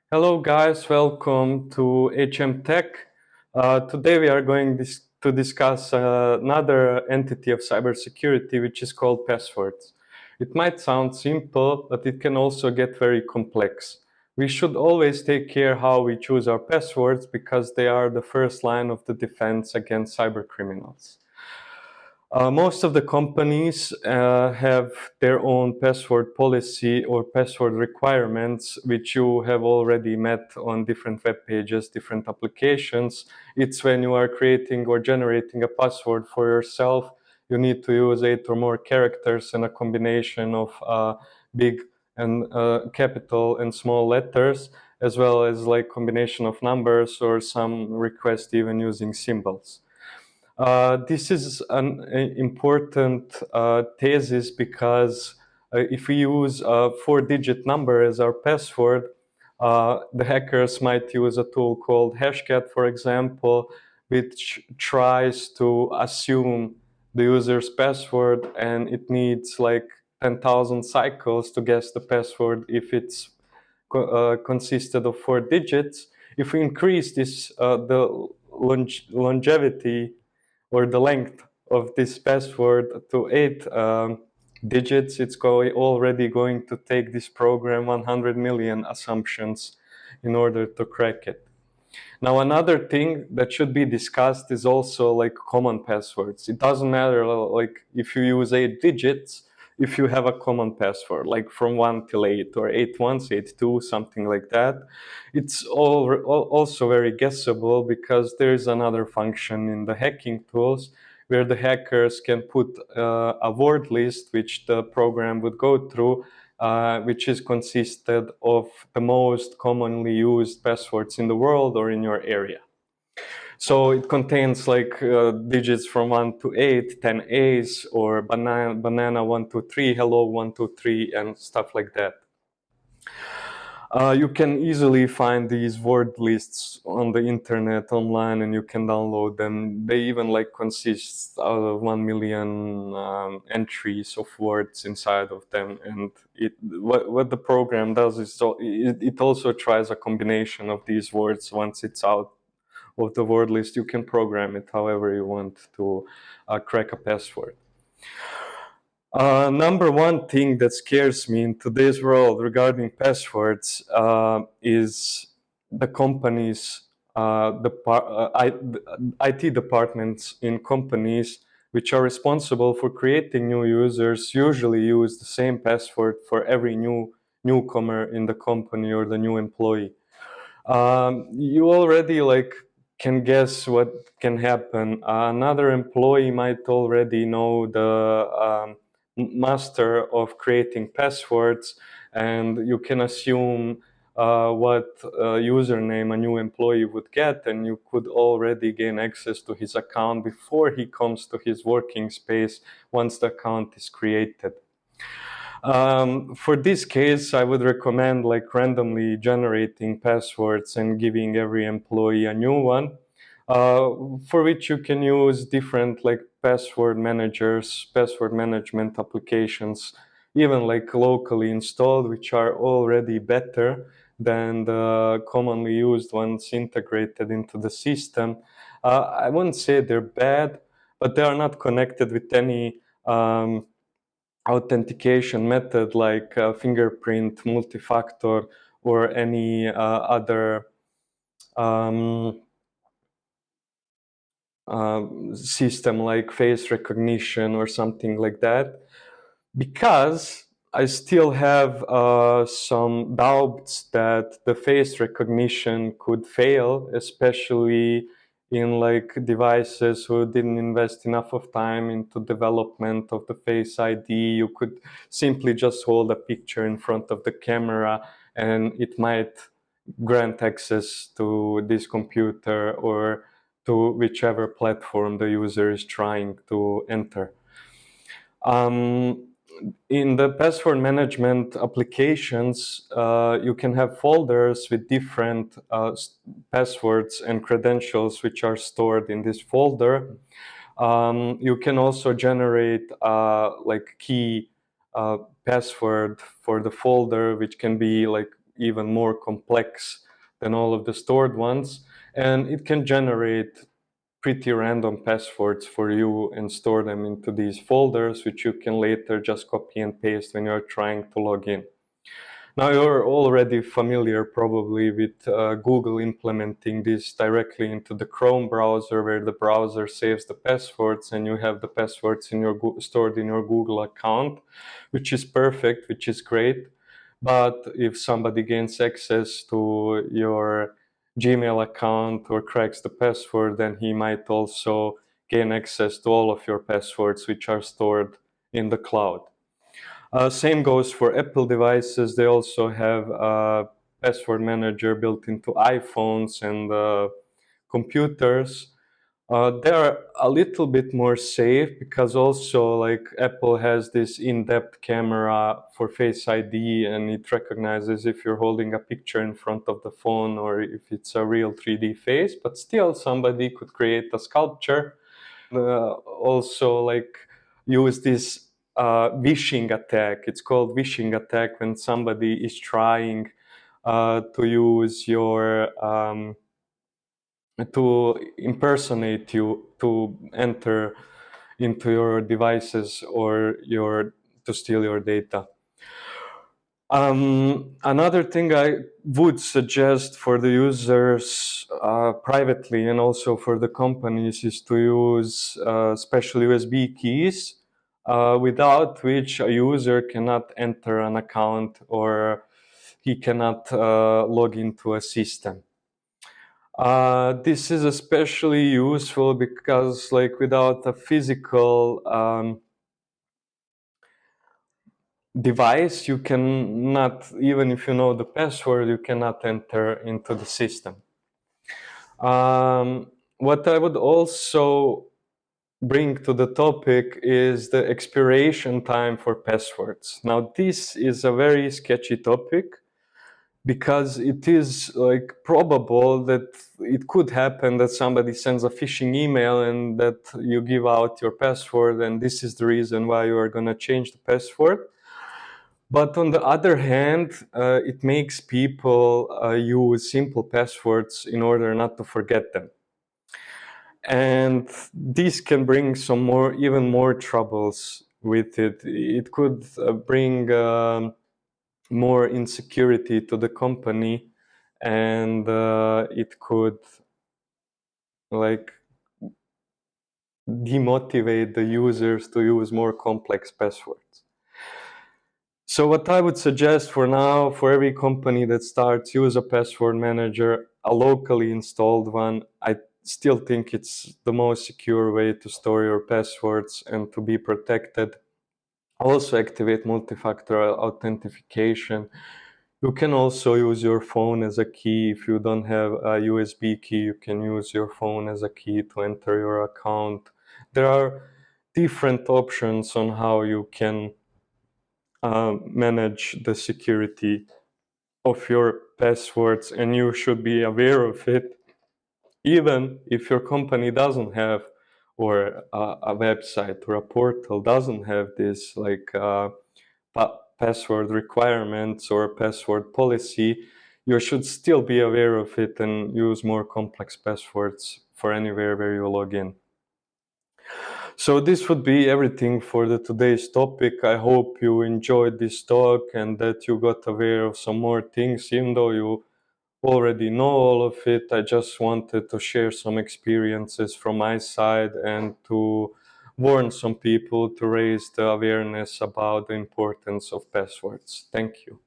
Hello guys, welcome to HM Tech. Today we are going to discuss another entity of cybersecurity, which is called passwords. It might sound simple, but it can also get very complex. We should always take care how we choose our passwords because they are the first line of the defense against cybercriminals. Most of the companies have their own password policy or password requirements, which you have already met on different web pages, different applications. It's when you are creating or generating a password for yourself, you need to use 8 or more characters and a combination of big and capital and small letters, as well as like combination of numbers or some request even using symbols. This is an important thesis because if we use a 4-digit number as our password, the hackers might use a tool called Hashcat, for example, which tries to assume the user's password, and it needs like 10,000 cycles to guess the password if it's consisted of 4 digits. If we increase this, the longevity or the length of this password to 8 digits, it's already going to take this program 100 million assumptions in order to crack it. Now, another thing that should be discussed is also like common passwords. It doesn't matter like if you use 8 digits, if you have a common password, like from 1 till 8 or 8 once, 8 two, something like that. It's also very guessable because there is another function in the hacking tools where the hackers can put a word list which the program would go through, which is consisted of the most commonly used passwords in the world or in your area. So it contains like digits from 1 to 8, 10 A's, or banana 1, 2, 3, hello 1, 2, 3, and stuff like that. You can easily find these word lists on the internet online, and you can download them. They even like consist out of 1 million entries of words inside of them. And what the program does is it also tries a combination of these words. Once it's out of the word list, you can program it however you want to crack a password. Number one thing that scares me in today's world regarding passwords is the companies, IT departments in companies which are responsible for creating new users usually use the same password for every newcomer in the company or the new employee. You already like can guess what can happen. Another employee might already know the master of creating passwords, and you can assume what username a new employee would get, and you could already gain access to his account before he comes to his working space once the account is created. For this case, I would recommend like randomly generating passwords and giving every employee a new one, for which you can use different like password managers, password management applications, even like locally installed, which are already better than the commonly used ones integrated into the system. I wouldn't say they're bad, but they are not connected with any authentication method like fingerprint, multi-factor, or any other um, system like face recognition or something like that. Because I still have some doubts that the face recognition could fail, especially in like devices who didn't invest enough of time into development of the Face ID. You could simply just hold a picture in front of the camera and it might grant access to this computer or to whichever platform the user is trying to enter. In the password management applications, you can have folders with different passwords and credentials which are stored in this folder. You can also generate like key password for the folder, which can be like even more complex than all of the stored ones, and it can generate pretty random passwords for you and store them into these folders, which you can later just copy and paste when you're trying to log in. Now, you're already familiar probably with Google implementing this directly into the Chrome browser, where the browser saves the passwords and you have the passwords in your stored in your Google account, which is perfect, which is great. But if somebody gains access to your Gmail account or cracks the password, then he might also gain access to all of your passwords, which are stored in the cloud. Same goes for Apple devices. They also have a password manager built into iPhones and computers. They are a little bit more safe because also like Apple has this in-depth camera for Face ID, and it recognizes if you're holding a picture in front of the phone or if it's a real 3D face. But still, somebody could create a sculpture. Also, like use this phishing attack. It's called phishing attack when somebody is trying to use your to impersonate you to enter into your devices or to steal your data. Another thing I would suggest for the users privately and also for the companies is to use special USB keys, without which a user cannot enter an account or he cannot log into a system. This is especially useful because, like, without a physical device, you cannot, even if you know the password, you cannot enter into the system. What I would also bring to the topic is the expiration time for passwords. Now, this is a very sketchy topic because it is like probable that it could happen that somebody sends a phishing email and that you give out your password, and this is the reason why you are going to change the password. But on the other hand, it makes people use simple passwords in order not to forget them. And this can bring some even more troubles with it. It could bring more insecurity to the company, and it could like demotivate the users to use more complex passwords. So what I would suggest for now, for every company that starts, use a password manager, a locally installed one. I still think it's the most secure way to store your passwords and to be protected. Also activate multi-factor authentication. You can also use your phone as a key. If you don't have a USB key, you can use your phone as a key to enter your account. There are different options on how you can manage the security of your passwords, and you should be aware of it even if your company doesn't have, or a website or a portal doesn't have this like password requirements or password policy. You should still be aware of it and use more complex passwords for anywhere where you log in. So this would be everything for today's topic. I hope you enjoyed this talk and that you got aware of some more things, even though you already know all of it. I just wanted to share some experiences from my side and to warn some people to raise the awareness about the importance of passwords. Thank you.